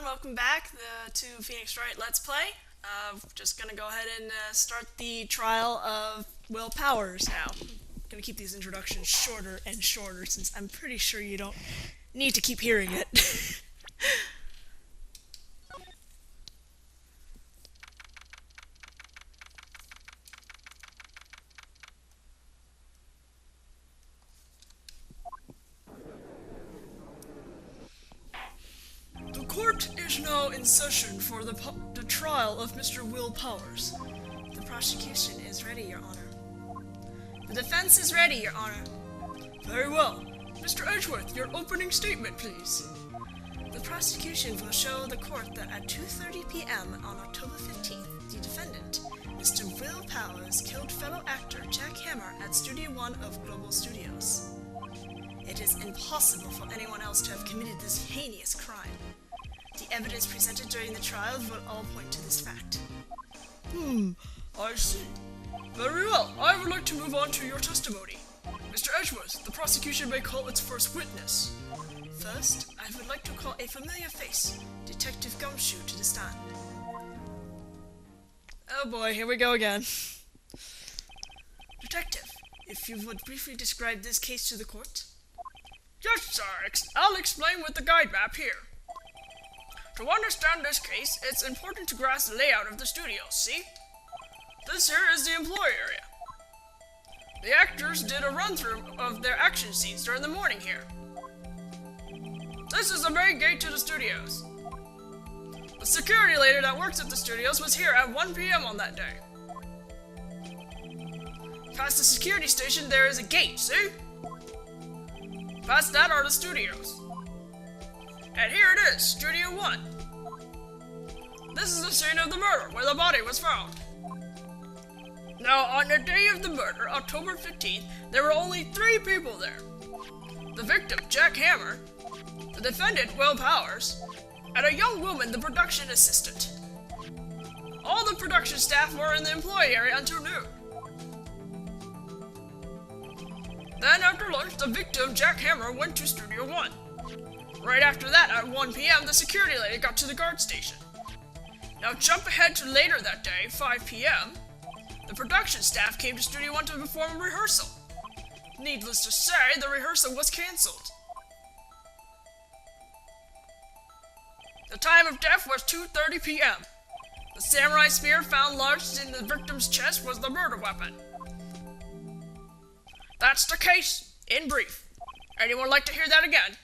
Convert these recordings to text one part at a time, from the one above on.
welcome back to Phoenix Wright Let's Play. Just gonna go ahead and start the trial of Will Powers now. I'm gonna keep these introductions shorter and shorter since I'm pretty sure you don't need to keep hearing it. The court is now in session for the trial of Mr. Will Powers. The prosecution is ready, Your Honor. The defense is ready, Your Honor. Very well. Mr. Edgeworth, your opening statement, please. The prosecution will show the court that at 2:30 p.m. on October 15th, the defendant, Mr. Will Powers, killed fellow actor Jack Hammer at Studio One of Global Studios. It is impossible for anyone else to have committed this heinous crime. The evidence presented during the trial will all point to this fact. I see. Very well. I would like to move on to your testimony. Mr. Edgeworth, the prosecution may call its first witness. First, I would like to call a familiar face, Detective Gumshoe, to the stand. Oh boy, here we go again. Detective, if you would briefly describe this case to the court. Yes, sir. I'll explain with the guide map here. To understand this case, it's important to grasp the layout of the studio, see? This here is the employee area. The actors did a run-through of their action scenes during the morning here. This is the main gate to the studios. The security lady that works at the studios was here at 1 p.m. on that day. Past the security station, there is a gate, see? Past that are the studios. And here it is, Studio 1. This is the scene of the murder, where the body was found. Now, on the day of the murder, October 15th, there were only 3 people there. The victim, Jack Hammer, the defendant, Will Powers, and a young woman, the production assistant. All the production staff were in the employee area until noon. Then, after lunch, the victim, Jack Hammer, went to Studio 1. Right after that, at 1 p.m., the security lady got to the guard station. Now jump ahead to later that day, 5 p.m., the production staff came to Studio 1 to perform a rehearsal. Needless to say, the rehearsal was cancelled. The time of death was 2:30 p.m. The samurai spear found lodged in the victim's chest was the murder weapon. That's the case, in brief. Anyone like to hear that again?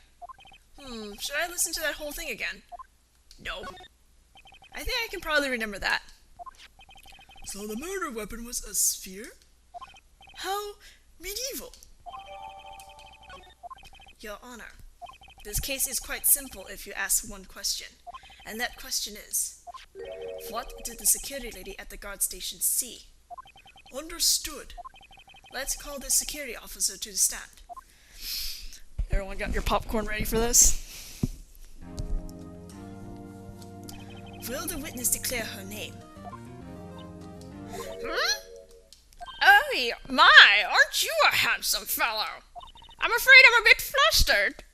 Should I listen to that whole thing again? No. I think I can probably remember that. So the murder weapon was a spear? How medieval! Your Honor, this case is quite simple if you ask one question, and that question is, what did the security lady at the guard station see? Understood. Let's call this security officer to the stand. Everyone got your popcorn ready for this? Will the witness declare her name? Oh, my, aren't you a handsome fellow? I'm afraid I'm a bit flustered.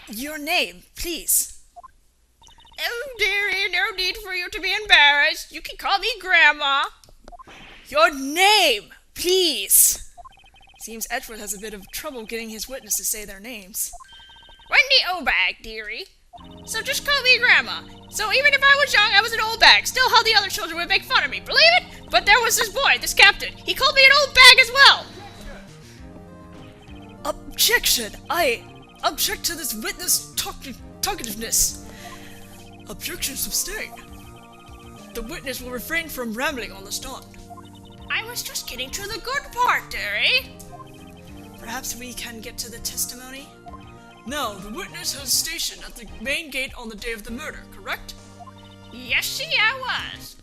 Your name, please. Oh, dearie, no need for you to be embarrassed. You can call me Grandma. Your name, please. Seems Edgeworth has a bit of trouble getting his witness to say their names. Wendy Oldbag, dearie. So just call me Grandma. So even if I was young, I was an old bag. Still how the other children would make fun of me. Believe it? But there was this boy, this captain. He called me an old bag as well. Objection! I object to this witness talkativeness. Objection sustained. The witness will refrain from rambling on the stand. I was just getting to the good part, dearie. Perhaps we can get to the testimony? Now, the witness was stationed at the main gate on the day of the murder, correct? Yes, see, I was.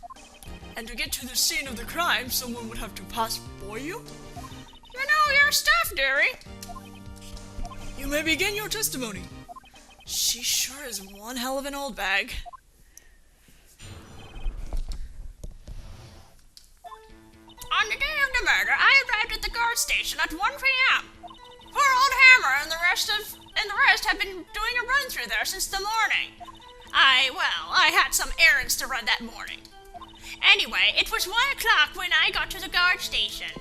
And to get to the scene of the crime, someone would have to pass before you? You know your stuff, dearie. You may begin your testimony. She sure is one hell of an old bag. On the day of the murder, I arrived at the guard station at 1 p.m. Poor old Hammer and the rest of and the rest have been doing a run through there since the morning. I had some errands to run that morning. Anyway, it was 1 o'clock when I got to the guard station.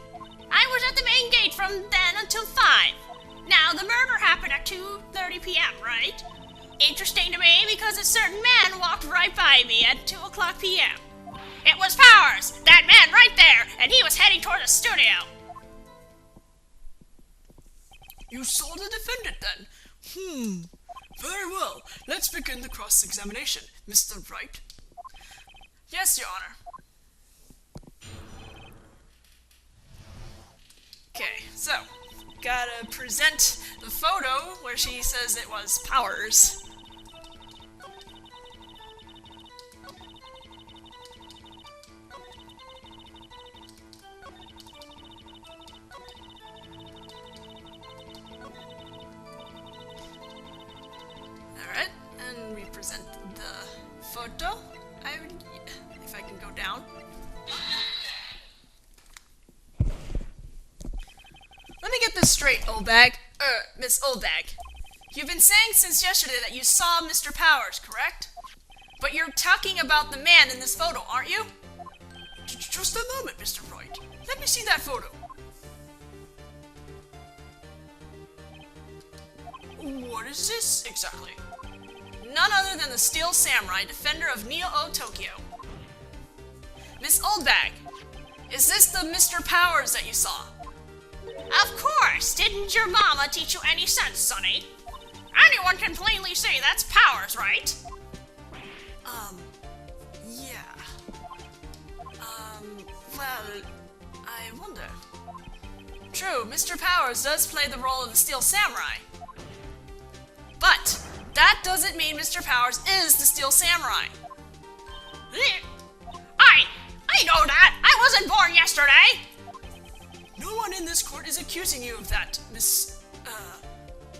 I was at the main gate from then until 5. Now, the murder happened at 2:30 p.m., right? Interesting to me because a certain man walked right by me at 2 o'clock p.m. It was Powers, that man right there, and he was heading toward the studio. You saw the defendant then? Very well. Let's begin the cross-examination, Mr. Wright. Yes, Your Honor. Okay, so, gotta present the photo where she says it was Powers. Alright, and we present the photo. If I can go down. Let me get this straight, oldbag. Miss Oldbag. You've been saying since yesterday that you saw Mr. Powers, correct? But you're talking about the man in this photo, aren't you? Just a moment, Mr. Wright. Let me see that photo. What is this exactly? None other than the Steel Samurai, defender of Neo-O Tokyo. Miss Oldbag, is this the Mr. Powers that you saw? Of course! Didn't your mama teach you any sense, Sonny? Anyone can plainly say that's Powers, right? Yeah. Well, I wonder. True, Mr. Powers does play the role of the Steel Samurai. But that doesn't mean Mr. Powers is the Steel Samurai. I know that! I wasn't born yesterday! No one in this court is accusing you of that, Miss,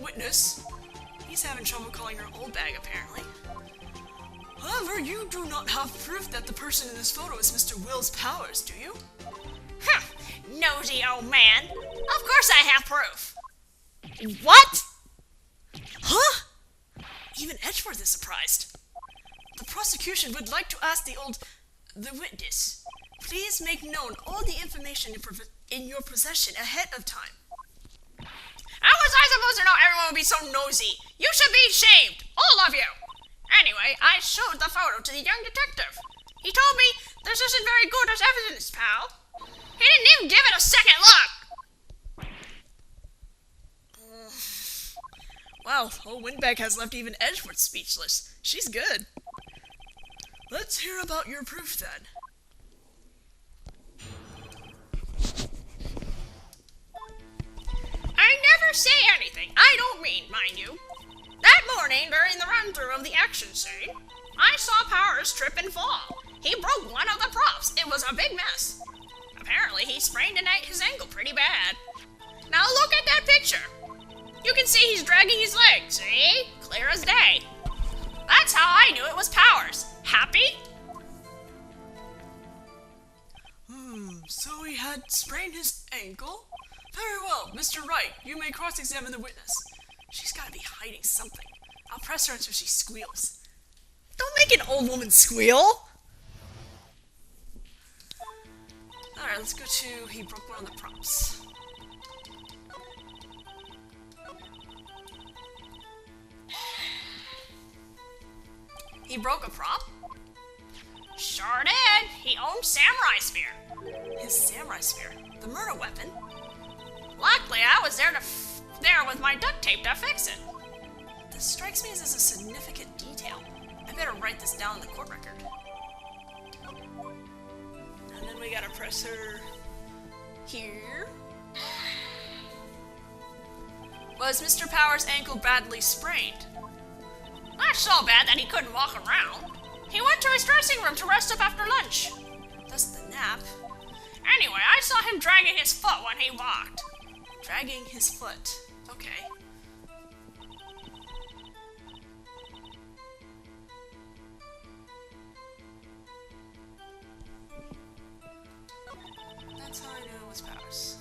witness. He's having trouble calling her oldbag, apparently. However, you do not have proof that the person in this photo is Mr. Will's Powers, do you? Nosy old man. Of course I have proof. What? Huh? Even Edgeworth is surprised. The prosecution would like to ask the witness. Please make known all the information in your possession ahead of time. How was I supposed to know everyone would be so nosy? You should be ashamed, all of you. Anyway, I showed the photo to the young detective. He told me this isn't very good as evidence, pal. He didn't even give it a second look. Wow, old Windbag has left even Edgeworth speechless. She's good. Let's hear about your proof then. I never say anything I don't mean, mind you. That morning, during the run-through of the action scene, I saw Powers trip and fall. He broke one of the props. It was a big mess. Apparently, he sprained his ankle pretty bad. Now look at that picture. You can see he's dragging his leg, see? Clear as day. That's how I knew it was Powers. Happy? So he had sprained his ankle? Very well, Mr. Wright, you may cross-examine the witness. She's gotta be hiding something. I'll press her until she squeals. Don't make an old woman squeal! Alright, let's go to he broke one of the props. He broke a prop? Sure did. He owned Samurai Spear. His samurai spear? The murder weapon? Luckily, I was there with my duct tape to fix it. This strikes me as a significant detail. I better write this down in the court record. And then we gotta press her here. Was Mr. Powers' ankle badly sprained? Not so bad that he couldn't walk around. He went to his dressing room to rest up after lunch. That's the nap. Anyway, I saw him dragging his foot when he walked. Dragging his foot. Okay. That's how I knew it was Powers.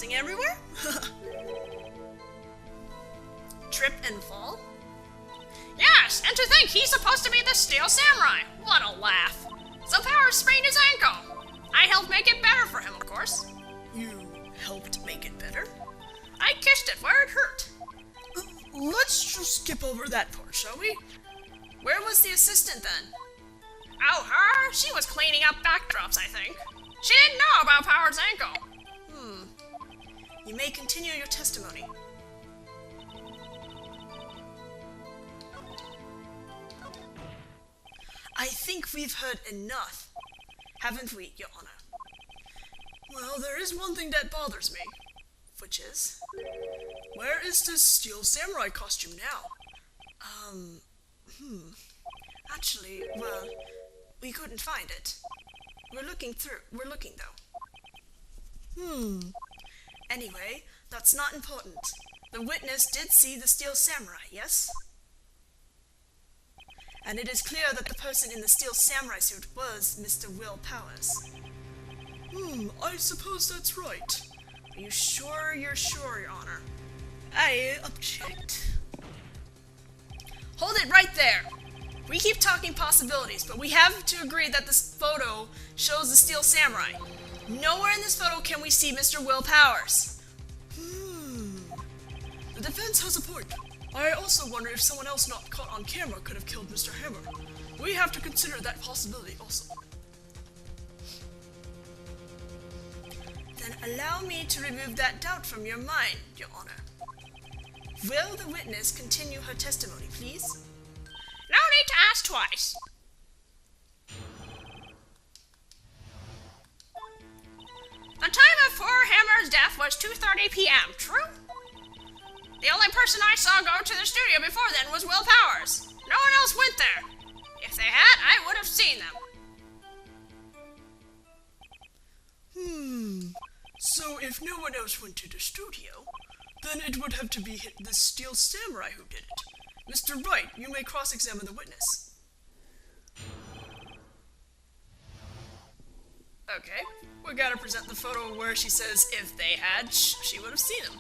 racing everywhere? Trip and fall? Yes, and to think he's supposed to be the Steel Samurai. What a laugh. So Powers sprained his ankle. I helped make it better for him, of course. You helped make it better? I kissed it where it hurt. Let's just skip over that part, shall we? Where was the assistant then? Oh, her? She was cleaning up backdrops, I think. She didn't know about Powers' ankle. You may continue your testimony. I think we've heard enough, haven't we, Your Honor? Well, there is one thing that bothers me, which is... where is this Steel Samurai costume now? Actually, well, we couldn't find it. We're looking, though. Anyway, that's not important. The witness did see the Steel Samurai, yes? And it is clear that the person in the Steel Samurai suit was Mr. Will Powers. I suppose that's right. Are you sure you're sure, Your Honor? I object. Hold it right there! We keep talking possibilities, but we have to agree that this photo shows the Steel Samurai. Nowhere in this photo can we see Mr. Will Powers. The defense has a point. I also wonder if someone else not caught on camera could have killed Mr. Hammer. We have to consider that possibility also. Then allow me to remove that doubt from your mind, Your Honor. Will the witness continue her testimony, please? No need to ask twice. The time of poor Hammer's death was 2:30 p.m., true? The only person I saw go to the studio before then was Will Powers. No one else went there. If they had, I would have seen them. So if no one else went to the studio, then it would have to be the Steel Samurai who did it. Mr. Wright, you may cross-examine the witness. Okay, we gotta present the photo where she says if they had, she would have seen him.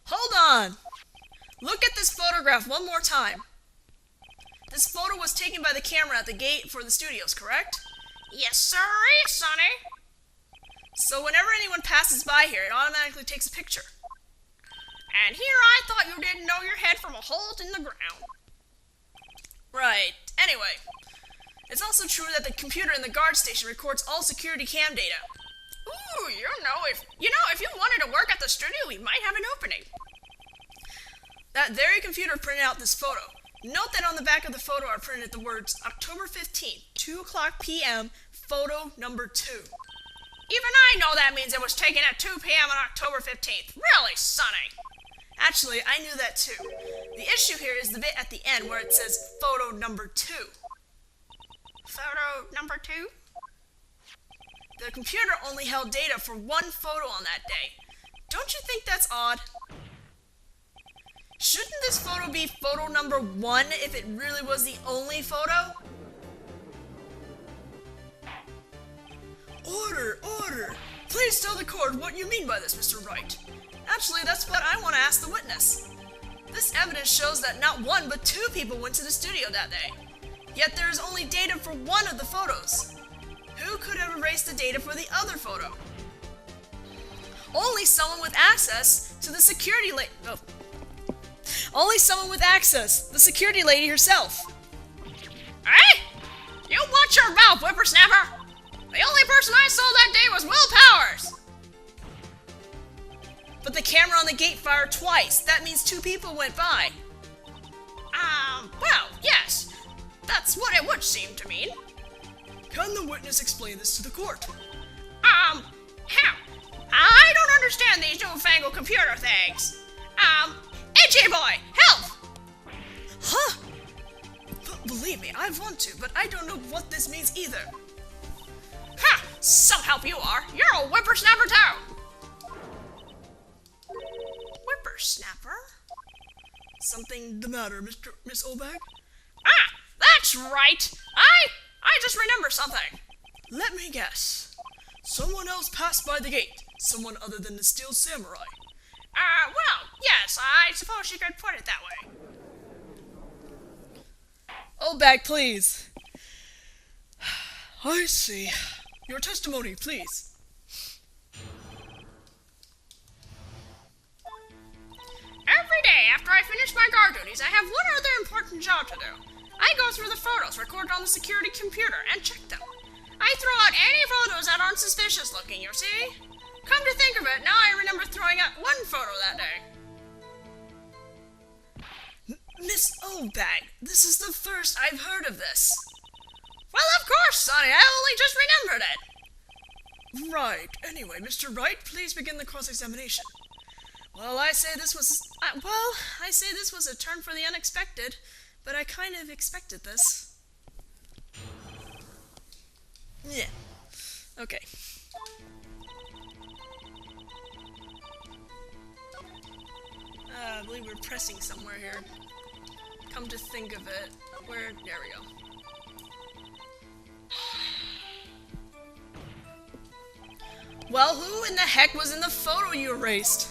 Hold on! Look at this photograph one more time. This photo was taken by the camera at the gate for the studios, correct? Yes, sirree, sonny. So whenever anyone passes by here, it automatically takes a picture. And here I thought you didn't know your head from a hole in the ground. Right. Anyway, it's also true that the computer in the guard station records all security cam data. Ooh, if you wanted to work at the studio, we might have an opening. That very computer printed out this photo. Note that on the back of the photo are printed the words October 15th, 2 o'clock p.m., photo number 2. Even I know that means it was taken at 2 p.m. on October 15th. Really, sonny? Actually, I knew that too. The issue here is the bit at the end where it says photo number 2. Photo number 2? The computer only held data for one photo on that day. Don't you think that's odd? Shouldn't this photo be photo number 1 if it really was the only photo? Order! Please tell the court what you mean by this, Mr. Wright. Actually, that's what I want to ask the witness. This evidence shows that not 1 but 2 people went to the studio that day. Yet there is only data for one of the photos. Who could have erased the data for the other photo? Only someone with access to the security Only someone with access, the security lady herself. Hey! You watch your mouth, whippersnapper! The only person I saw that day was Will Powers! But the camera on the gate fired twice. That means 2 people went by. Well, yes. That's what it would seem to mean. Can the witness explain this to the court? How? I don't understand these newfangled computer things. Itchy boy, help! Huh? Believe me, I want to, but I don't know what this means either. Ha! Some help you are. You're a whippersnapper too. Whippersnapper? something the matter, Miss Oldbag? Ah, that's right. I just remember something. Let me guess. Someone else passed by the gate. Someone other than the Steel Samurai. Well, yes, I suppose you could put it that way. Oldbag, please. I see. Your testimony, please. Every day after I finish my guard duties, I have one other important job to do. I go through the photos recorded on the security computer and check them. I throw out any photos that aren't suspicious looking, you see? Come to think of it, now I remember throwing out one photo that day. Miss Oldbag, this is the first I've heard of this. Well, of course, Sonny, I only just remembered it. Right. Anyway, Mr. Wright, please begin the cross-examination. Well, I say this was a turn for the unexpected, but I kind of expected this. Yeah. Okay. I believe we're pressing somewhere here. Come to think of it, there we go. Well, who in the heck was in the photo you erased?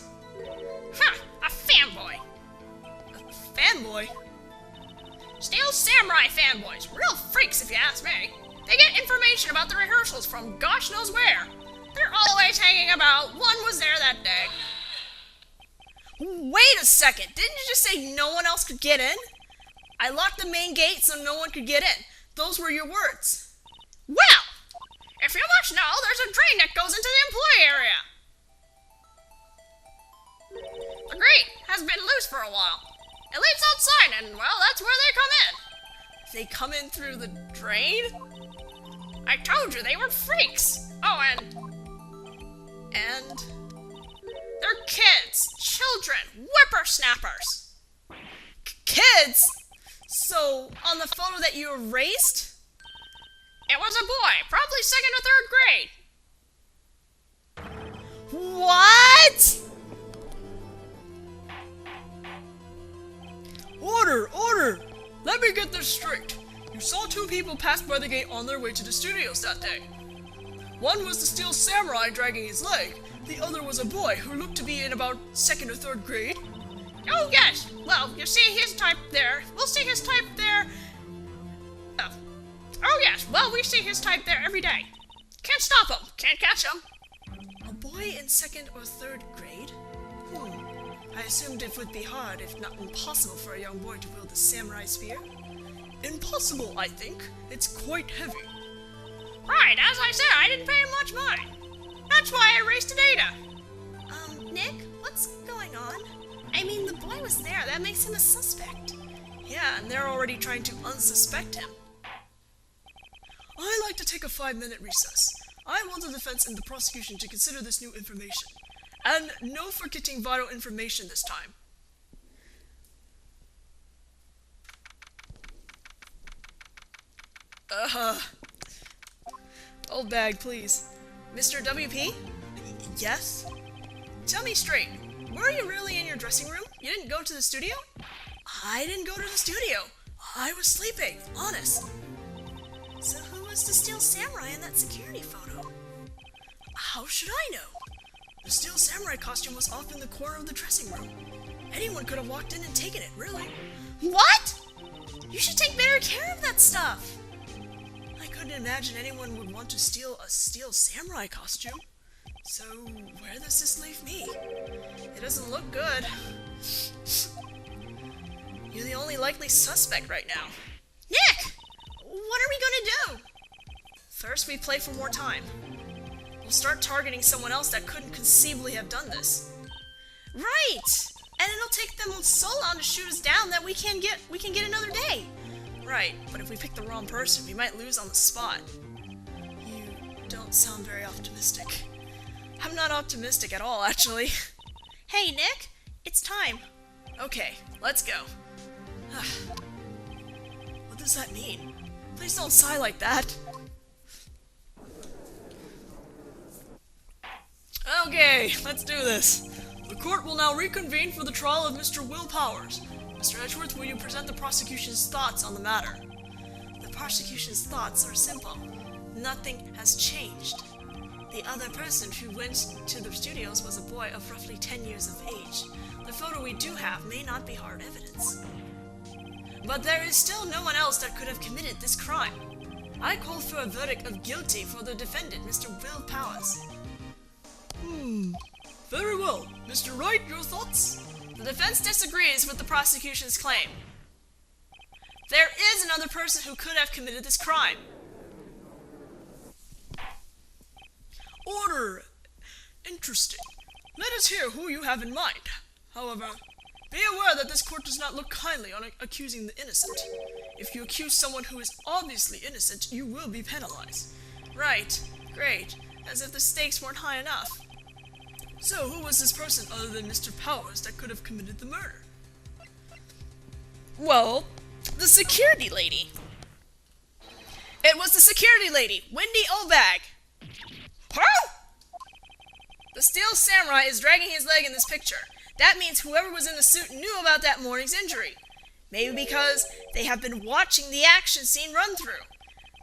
A fanboy. A fanboy? Steel Samurai fanboys. Real freaks, if you ask me. They get information about the rehearsals from gosh knows where. They're always hanging about. One was there that day. Wait a second. Didn't you just say no one else could get in? I locked the main gate so no one could get in. Those were your words. Well, if you must know, there's a drain that goes into the employee area. The grate has been loose for a while. It leads outside, and, well, that's where they come in. They come in through the drain? I told you they were freaks. Oh, and they're kids, children, whippersnappers. Kids? So, on the photo that you erased? It was a boy, probably 2nd or 3rd grade. What? Order! Let me get this straight. You saw two people pass by the gate on their way to the studios that day. One was the Steel Samurai dragging his leg. The other was a boy who looked to be in about 2nd or 3rd grade. Oh, yes. Well, you see his type there. We'll see his type there. Oh, yes. Well, we see his type there every day. Can't stop him. Can't catch him. A boy in 2nd or 3rd grade? I assumed it would be hard, if not impossible, for a young boy to wield the samurai spear. Impossible, I think. It's quite heavy. Right, as I said, I didn't pay him much mind. That's why I erased the data. Nick, what's going on? I mean, the boy was there. That makes him a suspect. Yeah, and they're already trying to unsuspect him. I'd like to take a 5-minute recess. I want the defense and the prosecution to consider this new information. And no forgetting vital information this time. Oldbag, please. Mr. WP? Yes? Tell me straight, were you really in your dressing room? You didn't go to the studio? I didn't go to the studio. I was sleeping, honest. So who was the Steel Samurai in that security photo? How should I know? The Steel Samurai costume was off in the corner of the dressing room. Anyone could have walked in and taken it, really. What? You should take better care of that stuff. I couldn't imagine anyone would want to steal a Steel Samurai costume. So, where does this leave me? It doesn't look good. You're the only likely suspect right now. Nick! What are we gonna do? First, we play for more time. We'll start targeting someone else that couldn't conceivably have done this. Right! And it'll take them so long to shoot us down that we can get another day. Right, but if we pick the wrong person, we might lose on the spot. You don't sound very optimistic. I'm not optimistic at all, actually. Hey, Nick, it's time. Okay, let's go. What does that mean? Please don't sigh like that. Okay, let's do this. The court will now reconvene for the trial of Mr. Will Powers. Mr. Edgeworth, will you present the prosecution's thoughts on the matter? The prosecution's thoughts are simple. Nothing has changed. The other person who went to the studios was a boy of roughly 10 years of age. The photo we do have may not be hard evidence. But there is still no one else that could have committed this crime. I call for a verdict of guilty for the defendant, Mr. Will Powers. Very well. Mr. Wright, your thoughts? The defense disagrees with the prosecution's claim. There is another person who could have committed this crime. Order! Interesting. Let us hear who you have in mind. However, be aware that this court does not look kindly on accusing the innocent. If you accuse someone who is obviously innocent, you will be penalized. Right. Great. As if the stakes weren't high enough. So, who was this person other than Mr. Powers that could have committed the murder? Well, the security lady. It was the security lady, Wendy Oldbag. Huh? The steel samurai is dragging his leg in this picture. That means whoever was in the suit knew about that morning's injury. Maybe because they have been watching the action scene run through.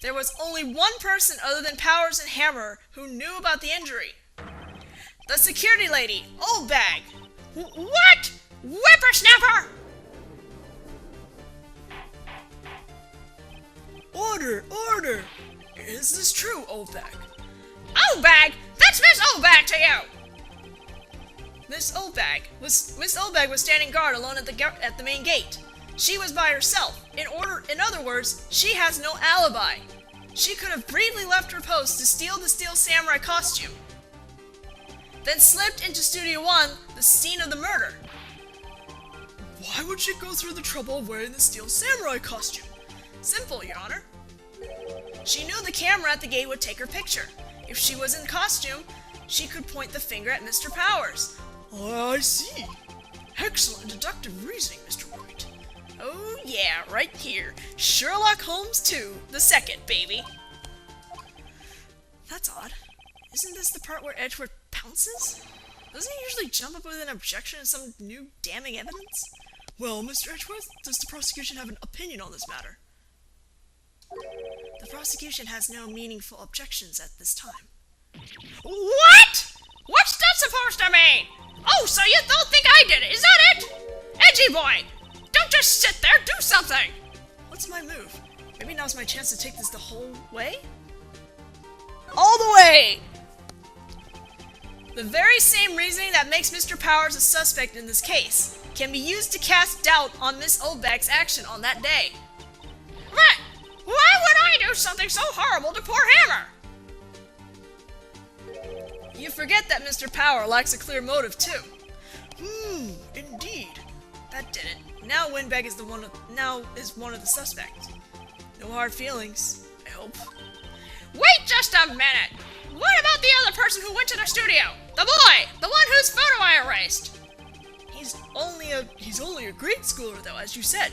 There was only one person other than Powers and Hammer who knew about the injury. The security lady, Oldbag. What? Whippersnapper! Order! Order! Is this true, Oldbag? Oldbag? That's Miss Oldbag to you! Miss Oldbag was standing guard alone at the main gate. She was by herself. In other words, she has no alibi. She could have briefly left her post to steal the Steel Samurai costume, then slipped into Studio 1, the scene of the murder. Why would she go through the trouble of wearing the Steel Samurai costume? Simple, Your Honor. She knew the camera at the gate would take her picture. If she was in costume, she could point the finger at Mr. Powers. Oh, I see. Excellent deductive reasoning, Mr. Wright. Oh yeah, right here. Sherlock Holmes 2, the second, baby. That's odd. Isn't this the part where Edgeworth pounces? Doesn't he usually jump up with an objection and some new damning evidence? Well, Mr. Edgeworth, does the prosecution have an opinion on this matter? The prosecution has no meaningful objections at this time. What? What's that supposed to mean? Oh, so you don't think I did it, is that it? Edgy boy! Don't just sit there, do something! What's my move? Maybe now's my chance to take this the whole way? All the way! The very same reasoning that makes Mr. Powers a suspect in this case can be used to cast doubt on Miss Oldbag's action on that day. But why would I do something so horrible to poor Hammer? You forget that Mr. Power lacks a clear motive too. Indeed. That did it. Now Windbag is one of the suspects. No hard feelings, I hope. Wait just a minute! What about the other person who went to the studio? The boy! The one whose photo I erased! He's only a grade schooler though, as you said.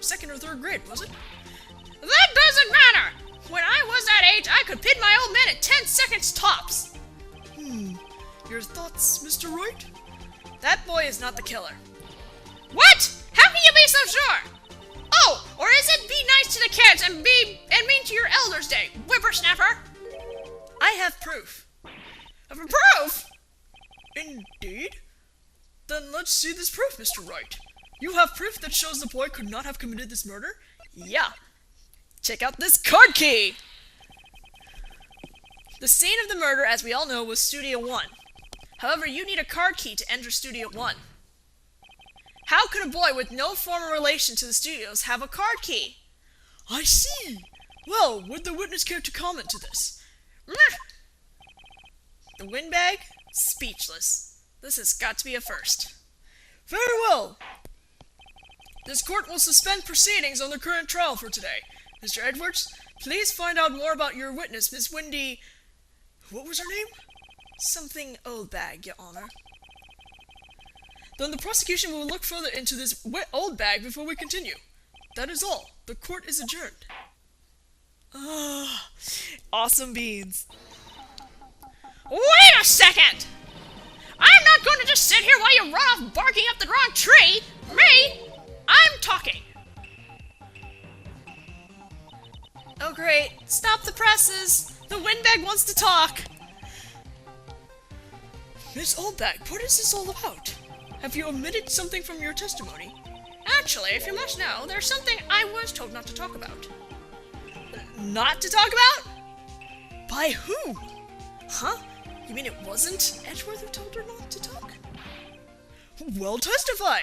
Second or third grade, was it? That doesn't matter! When I was that age, I could pin my old man at 10 seconds tops. Your thoughts, Mr. Wright? That boy is not the killer. What? How can you be so sure? Oh, or is it be nice to the kids and mean to your elders day, whippersnapper? I have proof. Proof? Indeed? Then let's see this proof, Mr. Wright. You have proof that shows the boy could not have committed this murder? Yeah. Check out this card key! The scene of the murder, as we all know, was Studio 1. However, you need a card key to enter Studio 1. How could a boy with no formal relation to the studios have a card key? I see. Well, would the witness care to comment to this? The windbag? Speechless. This has got to be a first. Very well. This court will suspend proceedings on the current trial for today. Mr. Edwards, please find out more about your witness, Miss Wendy... What was her name? Something Oldbag, Your Honor. Then the prosecution will look further into this Oldbag before we continue. That is all. The court is adjourned. Awesome beans. Wait a second! I'm not going to just sit here while you run off barking up the wrong tree! Me? talking. Oh great, stop the presses! The windbag wants to talk! Miss Oldbag, what is this all about? Have you omitted something from your testimony? Actually, if you must know, there's something I was told not to talk about. Not to talk about? By whom? Huh? You mean it wasn't Edgeworth who told her not to talk? Well, testify!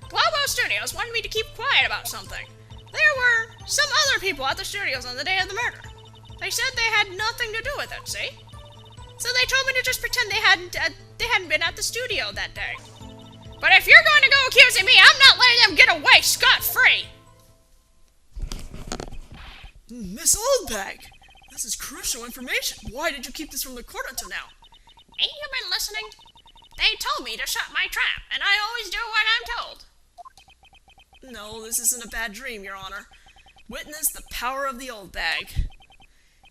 Globo Studios wanted me to keep quiet about something. There were some other people at the studios on the day of the murder. They said they had nothing to do with it, see? So they told me to just pretend they hadn't been at the studio that day. But if you're going to go accusing me, I'm not letting them get away scot-free! Miss Oldbag! This is crucial information. Why did you keep this from the court until now? Ain't you been listening? They told me to shut my trap, and I always do what I'm told. No, this isn't a bad dream, Your Honor. Witness the power of the old bag.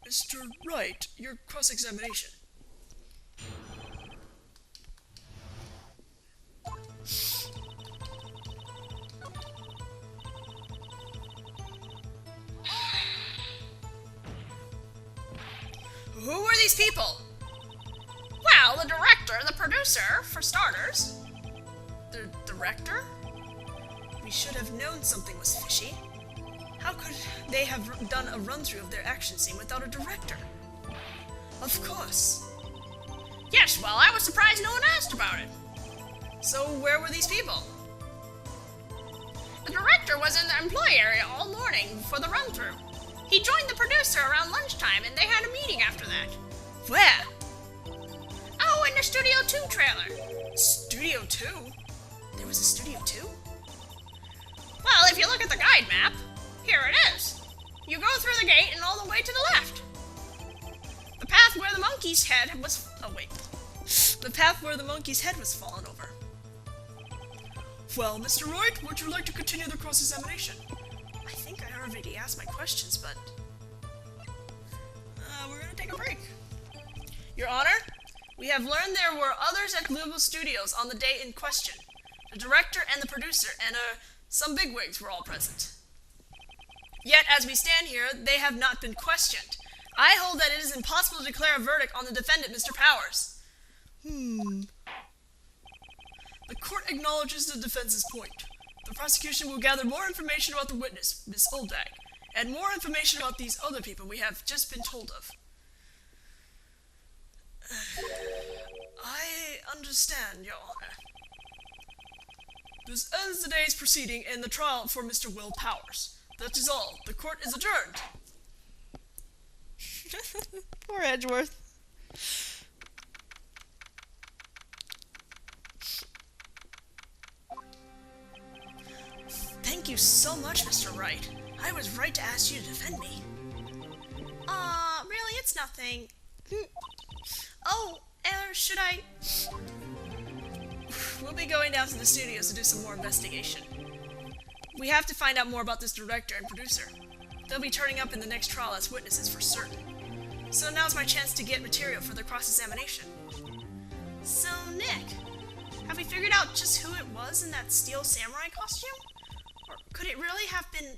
Mr. Wright, your cross-examination. Who were these people? Well, the director, the producer, for starters. The director? We should have known something was fishy. How could they have done a run-through of their action scene without a director? Of course. Yes, well, I was surprised no one asked about it. So where were these people? The director was in the employee area all morning for the run-through. He joined the producer around lunchtime, and they had a meeting after that. Where? Oh, in the Studio 2 trailer. Studio 2? There was a Studio 2? Well, if you look at the guide map, here it is. You go through the gate and all the way to the left. The path where the monkey's head was... Oh, wait. The path where the monkey's head was fallen over. Well, Mr. Wright, would you like to continue the cross-examination? I think I already asked my questions, but... we're gonna take a break. Your Honor, we have learned there were others at Global Studios on the day in question. The director and the producer and some bigwigs were all present. Yet, as we stand here, they have not been questioned. I hold that it is impossible to declare a verdict on the defendant, Mr. Powers. The court acknowledges the defense's point. The prosecution will gather more information about the witness, Miss Oldbag, and more information about these other people we have just been told of. I understand, Your Honor. This ends the day's proceeding in the trial for Mr. Will Powers. That is all. The court is adjourned. Poor Edgeworth. Thank you so much, Mr. Wright. I was right to ask you to defend me. Really, it's nothing. Oh, should I... We'll be going down to the studios to do some more investigation. We have to find out more about this director and producer. They'll be turning up in the next trial as witnesses for certain. So now's my chance to get material for the cross-examination. So, Nick, have we figured out just who it was in that steel samurai costume? Or could it really have been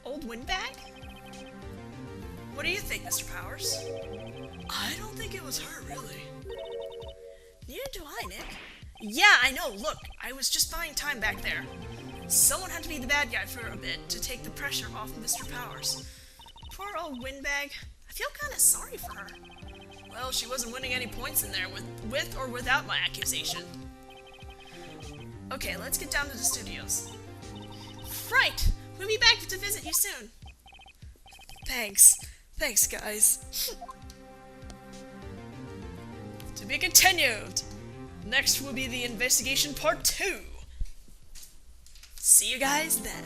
Old Windbag? What do you think, Mr. Powers? I don't think it was her, really. Neither do I, Nick. Yeah, I know, look, I was just buying time back there. Someone had to be the bad guy for a bit to take the pressure off Mr. Powers. Poor old Windbag. I feel kind of sorry for her. Well, she wasn't winning any points in there with or without my accusation. Okay, let's get down to the studios. Right! We'll be back to visit you soon. Thanks. Thanks, guys. To be continued. Next will be the investigation part 2. See you guys then.